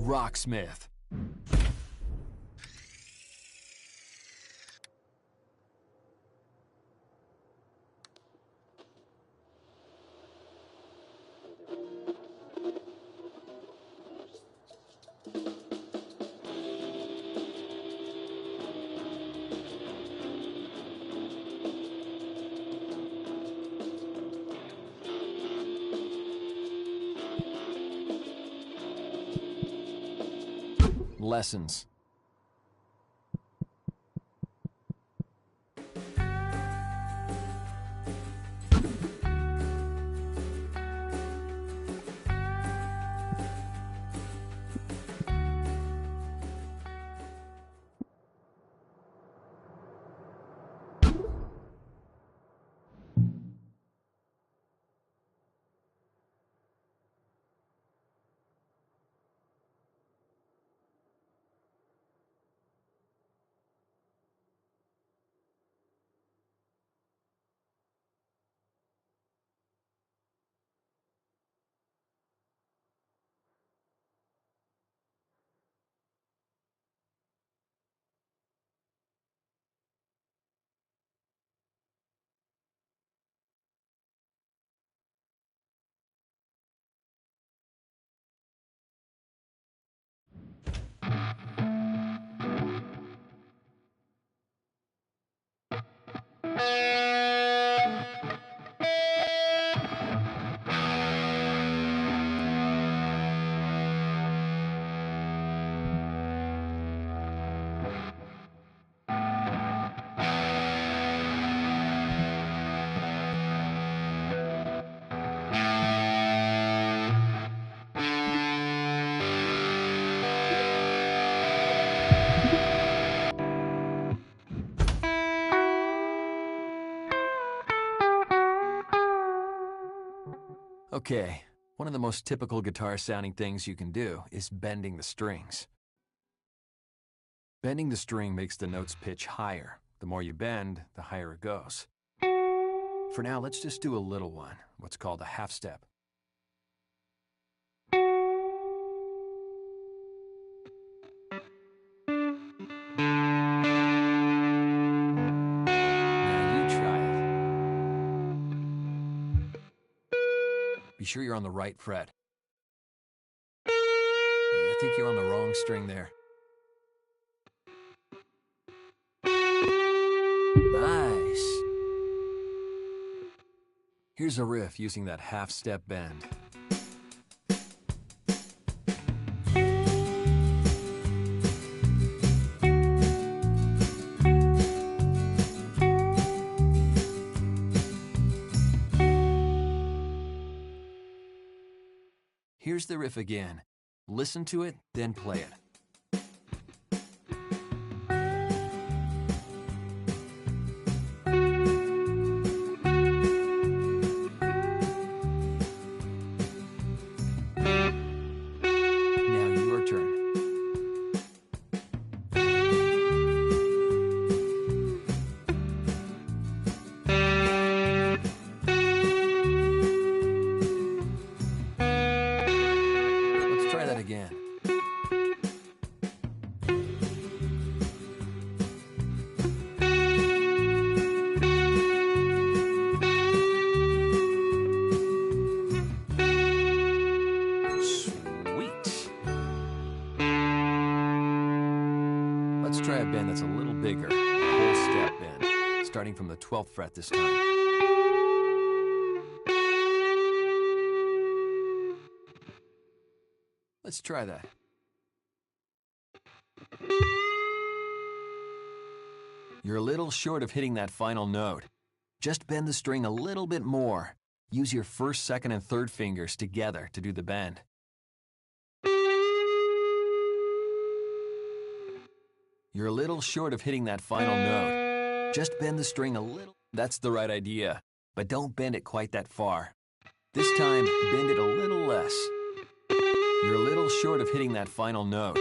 Rocksmith. Lessons. Okay, one of the most typical guitar-sounding things you can do is bending the strings. Bending the string makes the notes pitch higher. The more you bend, the higher it goes. For now, let's just do a little one, what's called a half step. Be sure you're on the right fret. I think you're on the wrong string there. Nice. Here's a riff using that half-step bend. Here's the riff again. Listen to it, then play it. Now your turn. Again. Sweet. Let's try a bend that's a little bigger. Whole step bend, starting from the 12th fret this time. Let's try that. You're a little short of hitting that final note. Just bend the string a little bit more. Use your first, second, and third fingers together to do the bend. You're a little short of hitting that final note. Just bend the string a little. That's the right idea, but don't bend it quite that far. This time, bend it a little less. You're a little short of hitting that final note.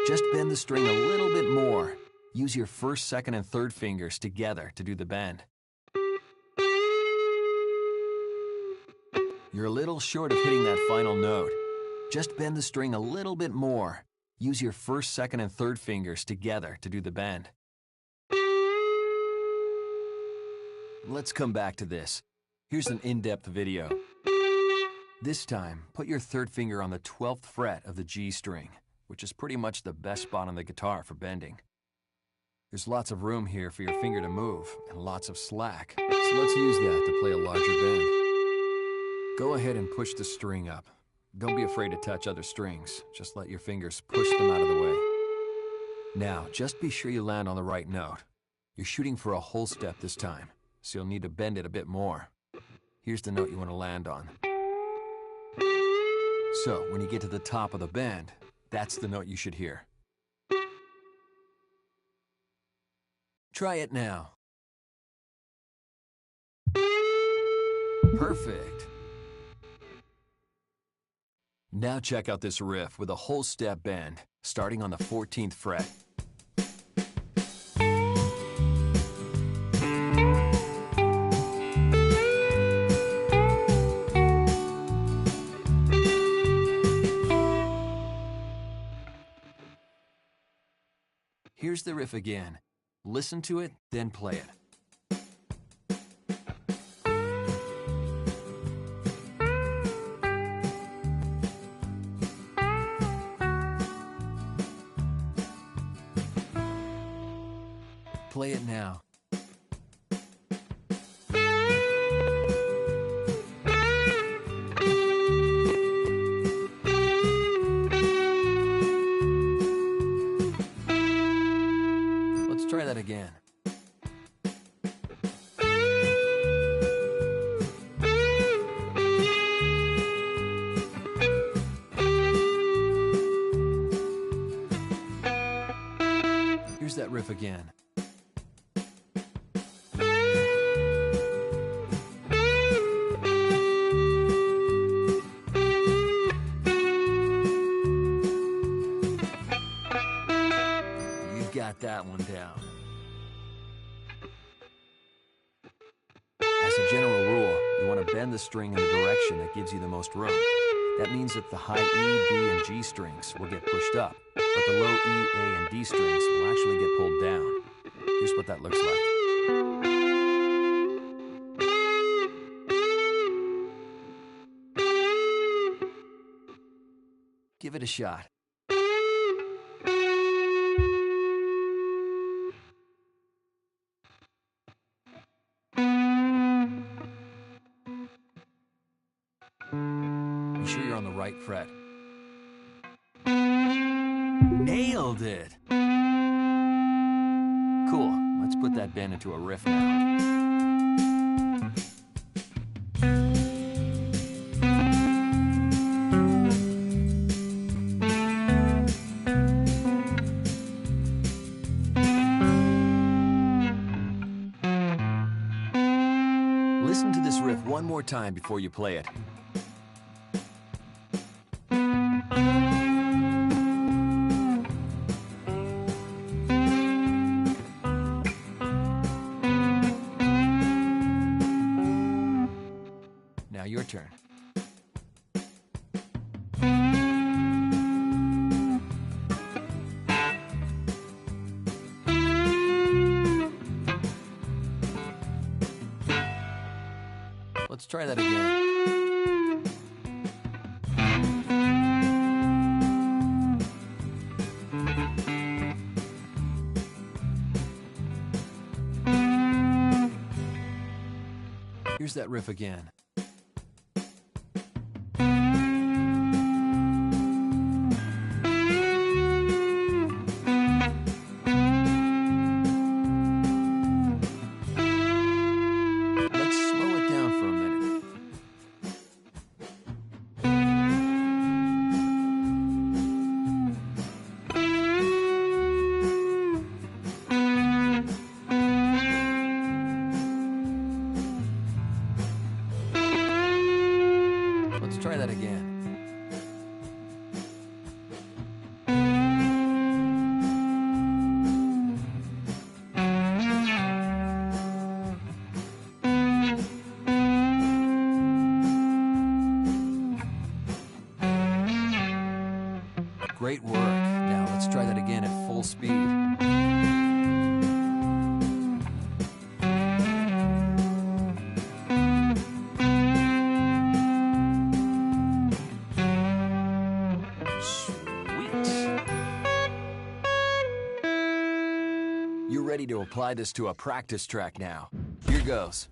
Just bend the string a little bit more. Use your first, second, and third fingers together to do the bend. You're a little short of hitting that final note. Just bend the string a little bit more. Use your first, second, and third fingers together to do the bend. Let's come back to this. Here's an in-depth video. This time, put your third finger on the 12th fret of the G string, which is pretty much the best spot on the guitar for bending. There's lots of room here for your finger to move, and lots of slack, so let's use that to play a larger bend. Go ahead and push the string up. Don't be afraid to touch other strings, just let your fingers push them out of the way. Now, just be sure you land on the right note. You're shooting for a whole step this time, so you'll need to bend it a bit more. Here's the note you want to land on. So, when you get to the top of the bend, that's the note you should hear. Try it now. Perfect. Now check out this riff with a whole step bend, starting on the 14th fret. Here's the riff again. Listen to it, then play it. Play it now. Let's try that again. Here's that riff again. Got that one down. As a general rule, you want to bend the string in the direction that gives you the most room. That means that the high E, B, and G strings will get pushed up, but the low E, A, and D strings will actually get pulled down. Here's what that looks like. Give it a shot. Be sure you're on the right fret. Nailed it! Cool, let's put that bend into a riff now. Listen to this riff one more time before you play it. Now your turn. Let's try that again. Here's that riff again. Try that again. Great work. Now let's try that again at full speed. Sweet. You're ready to apply this to a practice track now. Here goes.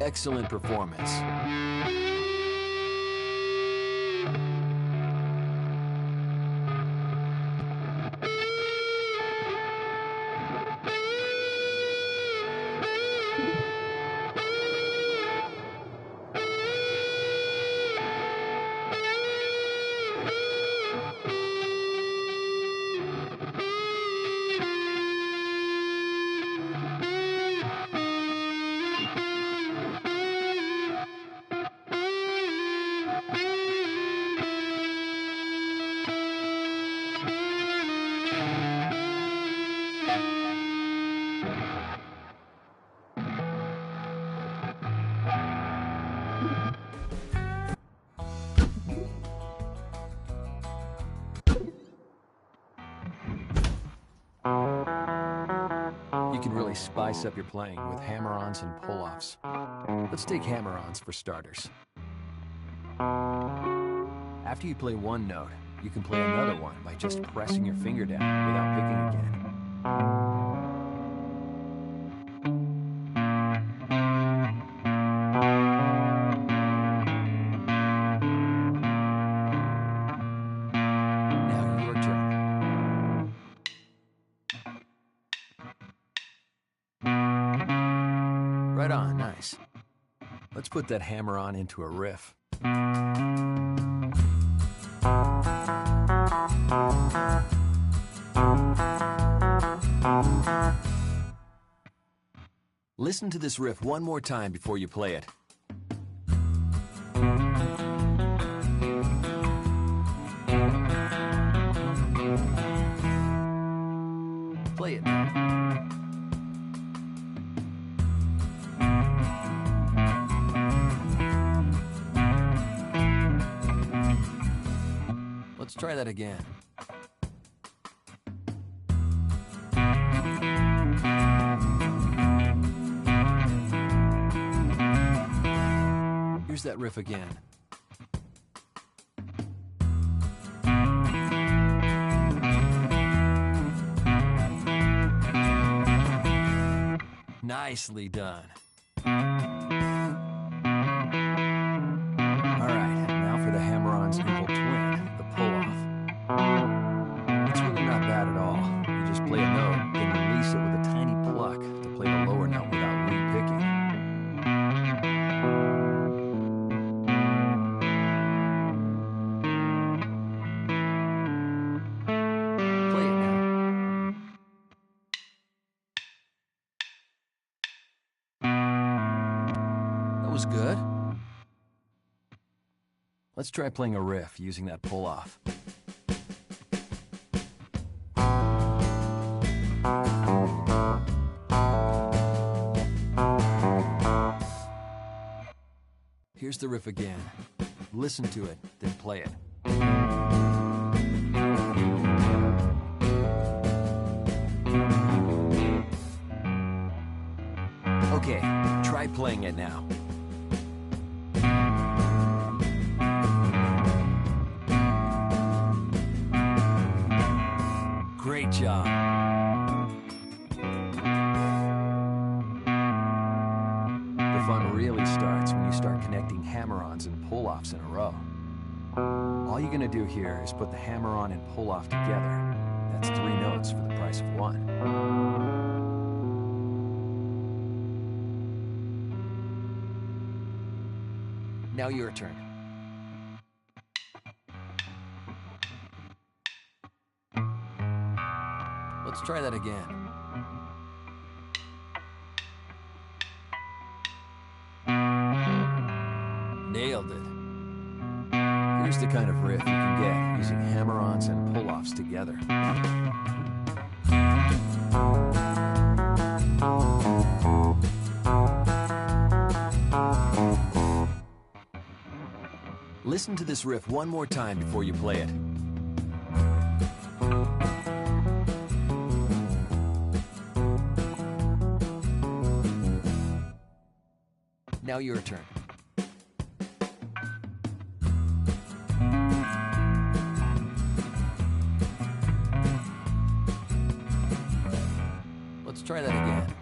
Excellent performance. You can really spice up your playing with hammer-ons and pull-offs. Let's take hammer-ons for starters. After you play one note, you can play another one by just pressing your finger down without picking again. Now your turn. Right on, nice. Let's put that hammer-on into a riff. Listen to this riff one more time before you play it. Play it now. Let's try that again. Here's that riff again. Nicely done. All right, now for the hammer-on's equal twin, the pull-off. It's really not bad at all. You just play a note, then release it with a tiny pluck to play the lower note without re-picking. Play it now. That was good. Let's try playing a riff using that pull-off. Here's the riff again. Listen to it, then play it. playing it now. Great job. The fun really starts when you start connecting hammer-ons and pull-offs in a row. All you're gonna do here is put the hammer-on and pull-off together. That's 3 notes for the price of 1. Now your turn. Let's try that again. Nailed it. Here's the kind of riff you can get using hammer-ons and pull-offs together. Listen to this riff one more time before you play it. Now your turn. Let's try that again.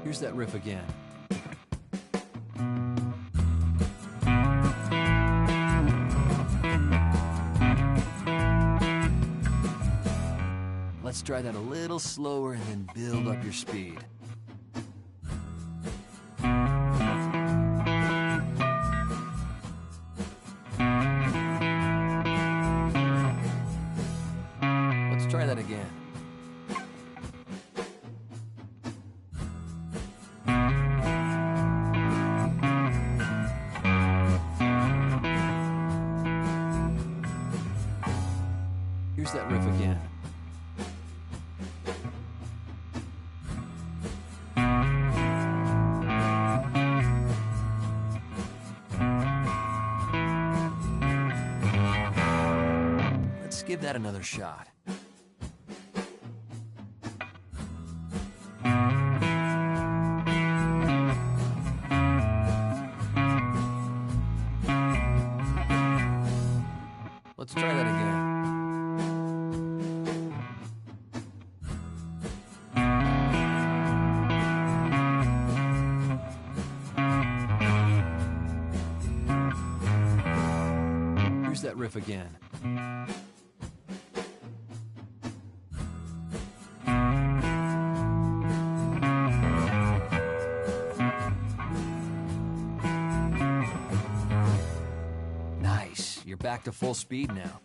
Here's that riff again. Let's try that a little slower and then build up your speed. Let's try that again. Here's that riff again. Let's give that another shot. Let's try that again. Here's that riff again. Nice. You're back to full speed now.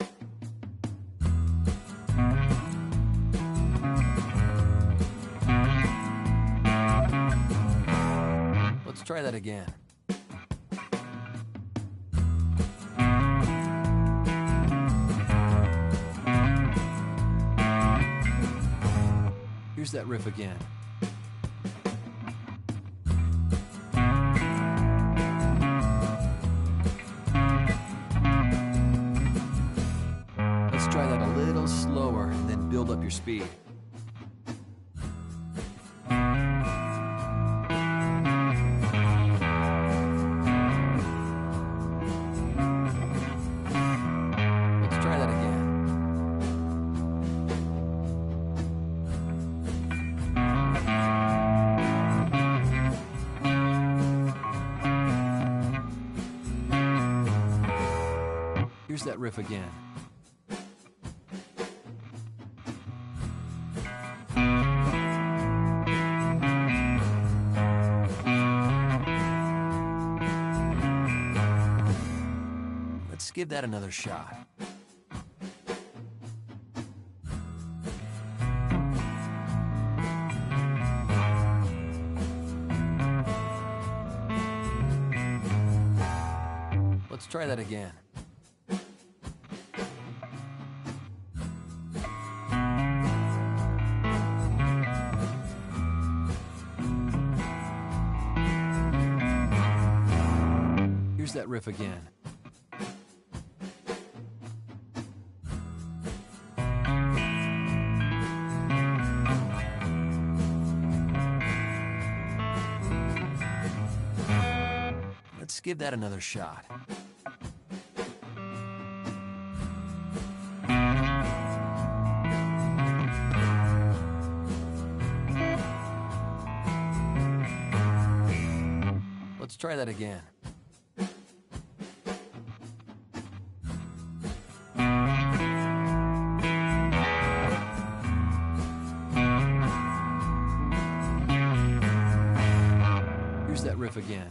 Let's try that again. Here's that riff again. Let's try that a little slower and then build up your speed. Let's try that again. Here's that riff again. Let's give that another shot. Let's try that again. Here's that riff again. give that another shot. Let's try that again. Here's that riff again.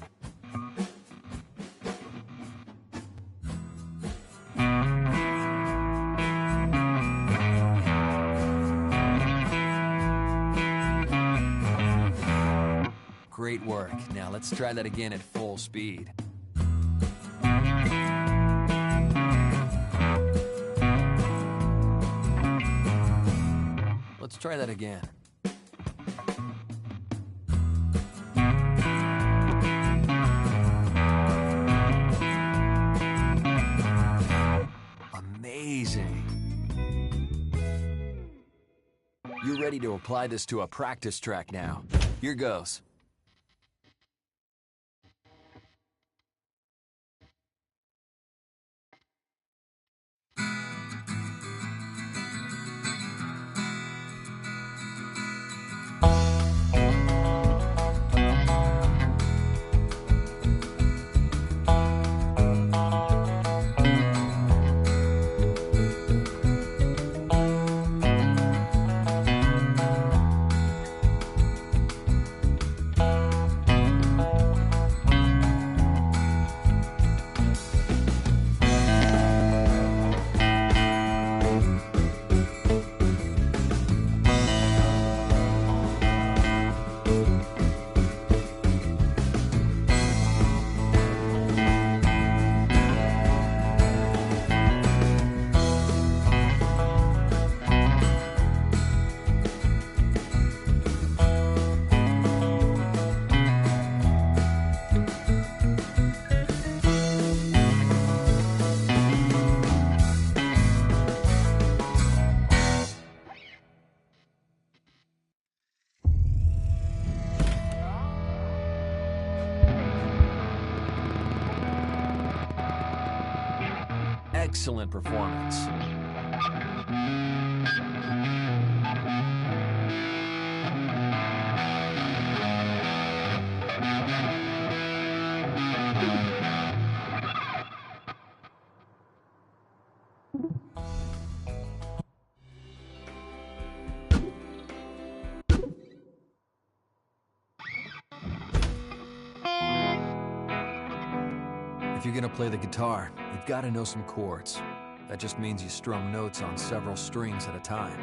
Great work. Now let's try that again at full speed. Let's try that again. Amazing. You're ready to apply this to a practice track now. Here goes. Excellent performance. If you're gonna play the guitar, you've got to know some chords. That just means you strum notes on several strings at a time.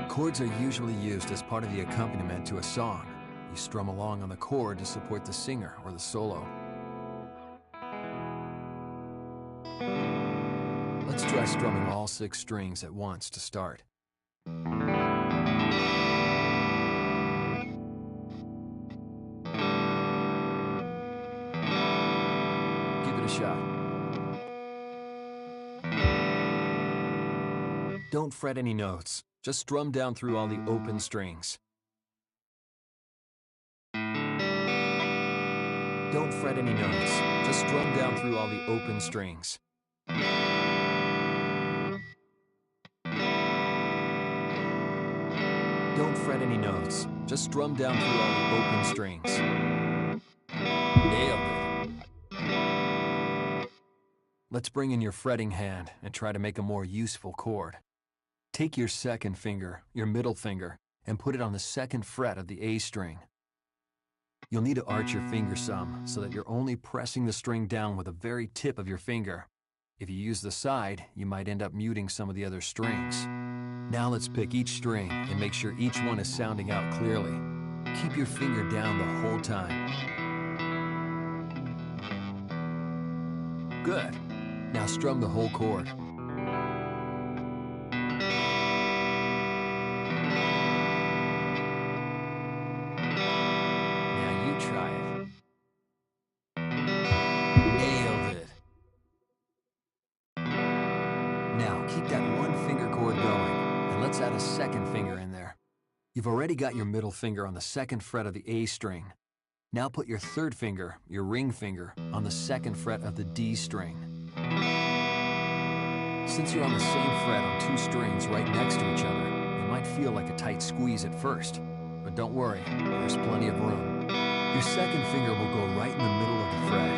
Chords are usually used as part of the accompaniment to a song. You strum along on the chord to support the singer or the solo. Let's try strumming all 6 strings at once to start. Give it a shot. Don't fret any notes. Just strum down through all the open strings. Don't fret any notes. Just strum down through all the open strings. Don't fret any notes. Just strum down through all the open strings. Nailed it. Let's bring in your fretting hand and try to make a more useful chord. Take your second finger, your middle finger, and put it on the 2nd fret of the A string. You'll need to arch your finger some so that you're only pressing the string down with the very tip of your finger. If you use the side, you might end up muting some of the other strings. Now let's pick each string and make sure each one is sounding out clearly. Keep your finger down the whole time. Good. Now strum the whole chord. Now you try it. Nailed it. Now keep that 1-finger chord going, and let's add a 2nd finger in there. You've already got your middle finger on the 2nd fret of the A string. Now put your third finger, your ring finger, on the second fret of the D string. Since you're on the same fret on two strings right next to each other, it might feel like a tight squeeze at first. But don't worry, there's plenty of room. Your second finger will go right in the middle of the fret,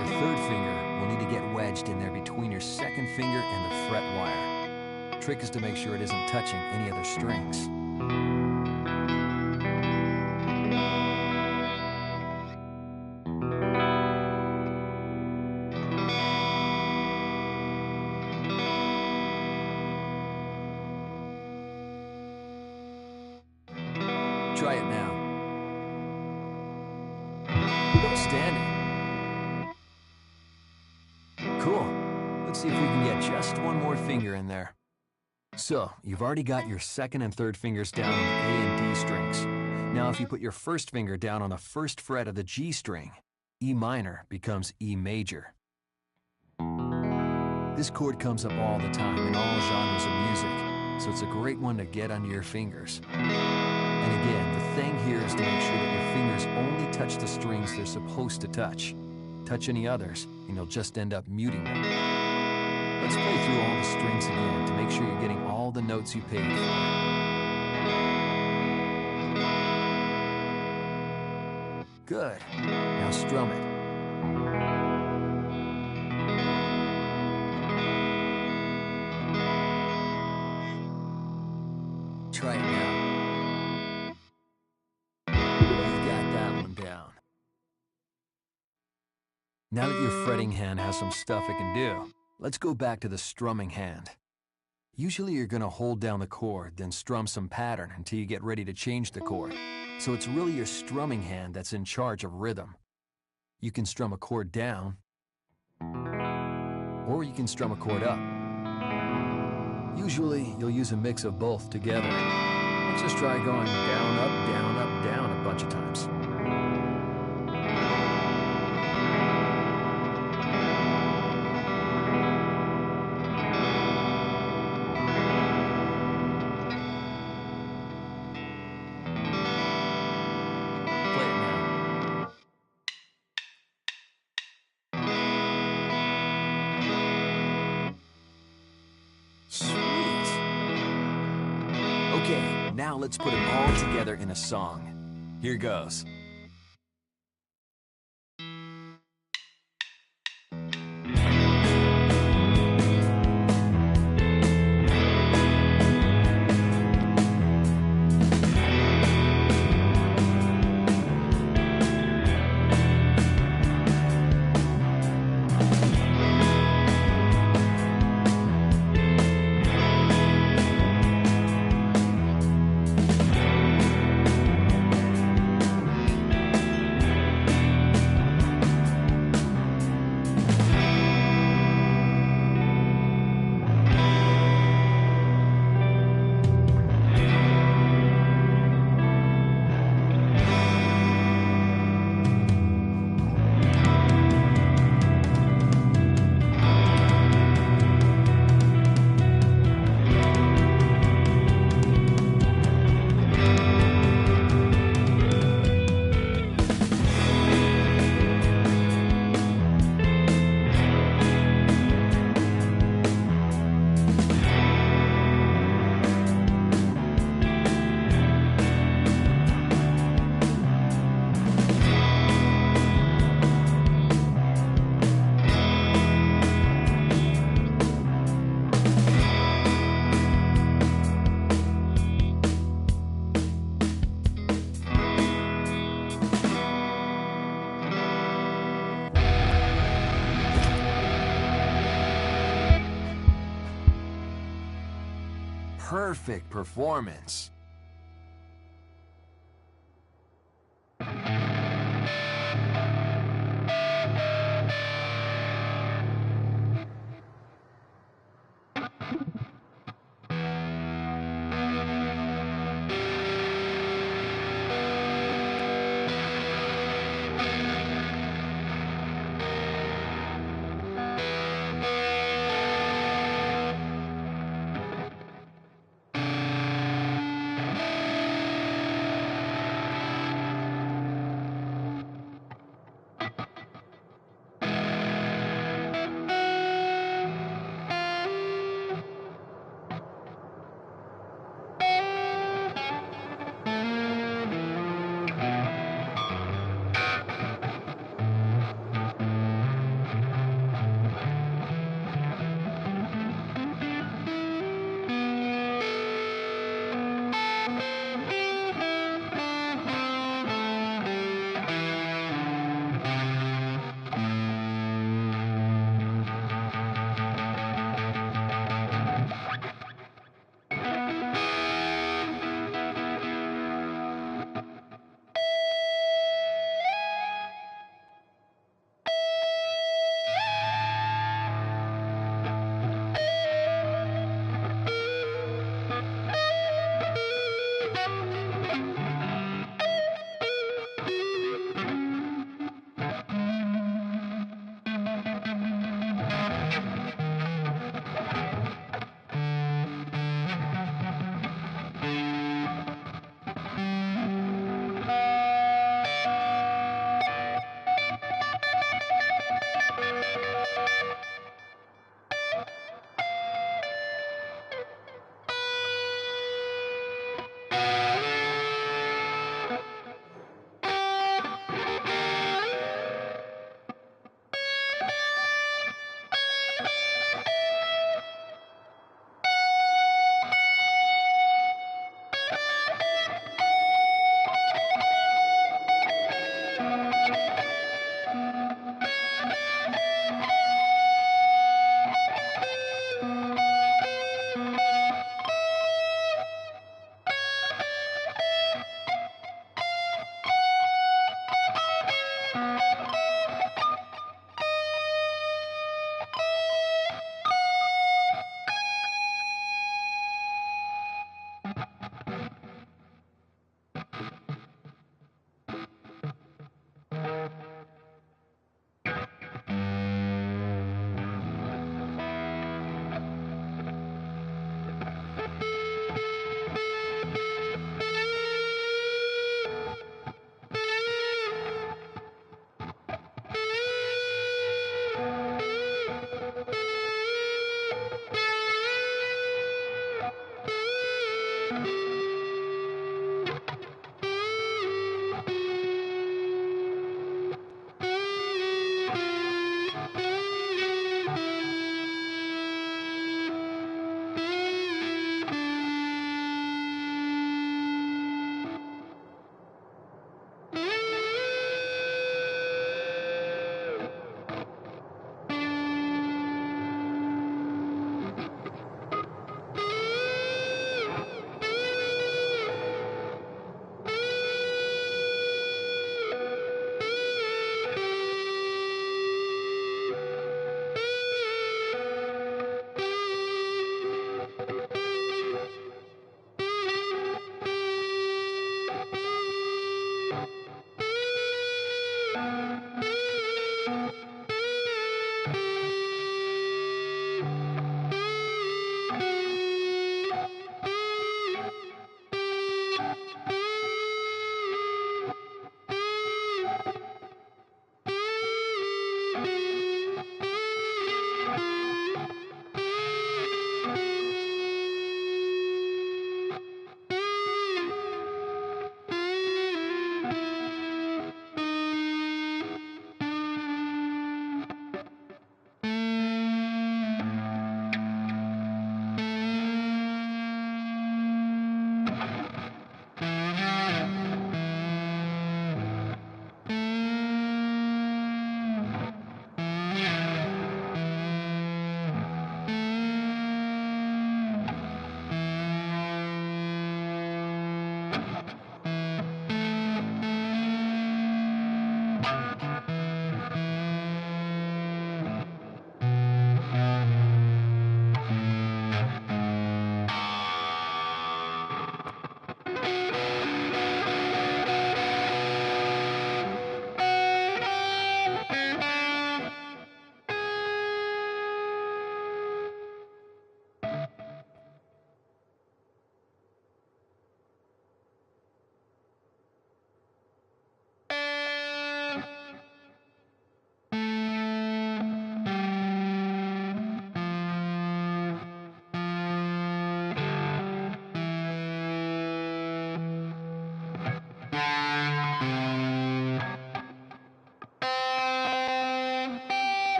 but your third finger will need to get wedged in there between your second finger and the fret wire. The trick is to make sure it isn't touching any other strings. Try it now. Outstanding. Cool. Let's see if we can get just one more finger in there. So, you've already got your second and third fingers down on the A and D strings. Now if you put your first finger down on the first fret of the G string, E minor becomes E major. This chord comes up all the time in all genres of music, so it's a great one to get under your fingers. And again, the thing here is to make sure that your fingers only touch the strings they're supposed to touch. Touch any others, and you'll just end up muting them. Let's play through all the strings again to make sure you're getting all the notes you paid for. Good. Now strum it. Try it now. Now that your fretting hand has some stuff it can do, let's go back to the strumming hand. Usually you're going to hold down the chord, then strum some pattern until you get ready to change the chord. So it's really your strumming hand that's in charge of rhythm. You can strum a chord down, or you can strum a chord up. Usually you'll use a mix of both together. Let's just try going down, up, down, up, down a bunch of times. Okay, now let's put it all together in a song. Here goes. Perfect performance.